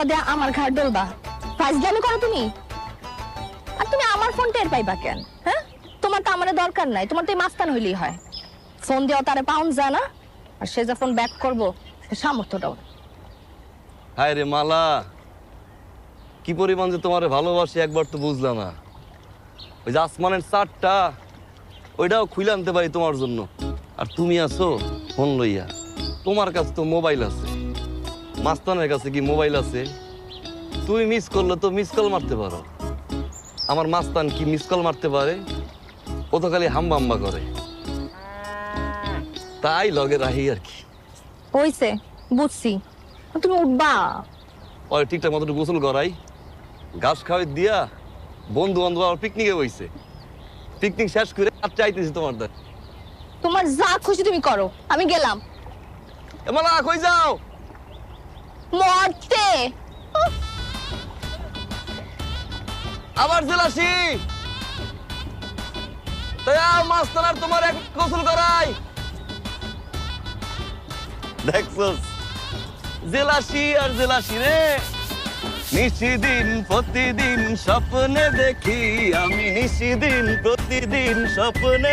আমার ঘাট ডলবা ফাইজলামি করো তুমি। আর তুমি আমার ফোন টের পাইবা কেন? হ্যাঁ, তোমার তো আমারে দরকার নাই, তোমার তো এই মাস্তান হইলেই হয়। ফোন দিও তারে পাউন্ড যায় না, আর সে যে ফোন ব্যাক করবো সে সামর্থ্যটাও। হায় রে মালা, কি পরিমাণ যে তোমারে ভালোবাসি একবার তো বুঝলা না। ওই যে আসমানের চারটা ওইটাও খুলে আনতে পারি তোমার জন্য। আর তুমি আছো ফোন লইয়া, তোমার কাছে তো মোবাইল আছে, মাস্তানের কাছে কি মোবাইল আছে? তুমি মিস করলে তো মিস কল মারতে পারো। আমার মাস্তান কি মিস কল মারতে পারে? ও তো খালি হাম্বা হাম্বা করে, তাই লগে রাহি আর কি। হইছে, বুঝছি, তুমি উঠবা। ওই ঠিকঠাক মতো গোসল করাই, ঘাস খাওয়াই দিয়া বন্ধু বান্ধব আমার পিকনিকে বইছে। পিকনিক শেষ করে আর চাইতেছি তোমার দ্বার। তোমার যা খুশি তুমি করো, আমি গেলাম। মালা কই যাও? মরতে আবার জেলাসি মাস্তানার তোমার এক গোসল করাই। দেখছস জেলাসি আর জেলাসি রে, নিশিদিন প্রতিদিন স্বপ্নে দেখি আমি, নিশিদিন প্রতিদিন স্বপ্নে